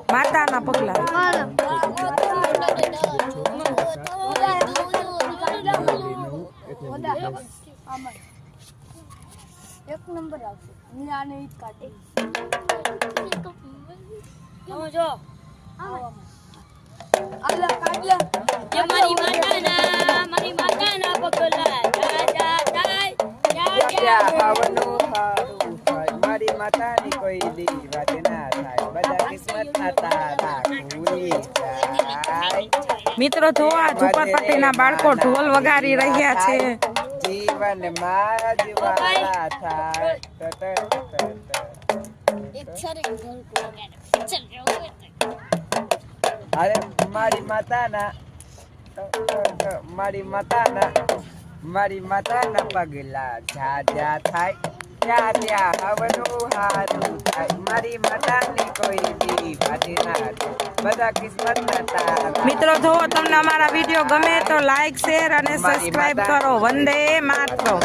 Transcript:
માતાના પગલા એક નંબર આવશે આને ઈ કાઢે જો આલા કાઢ્યા કે મારી માતાના પગલા જા જા જા જા આવવાનું સારું થાય મારી માતાની કોઈ દી વાત ના થાય બધા કિસ્મત ના તારા ભૂલી જાય મિત્રો જો આ ઝુંપડપટ્ટીના બાળકો ઢોલ વગાડી રહ્યા છે જીવન માં જીવાના થાય એક સરે ઘર કો ચલ અરે મારી માતાના પગલા જા જા થાય ત્યાં ત્યાં હવનું હારું થાય મારી માતાની કોઈ દી વાત ના થાય બધા કિસ્મત ના તારા મિત્રો જો તમને અમારા વિડીયો ગમે તો લાઈક શેર અને સબસ્ક્રાઇબ કરો વંદે માતરમ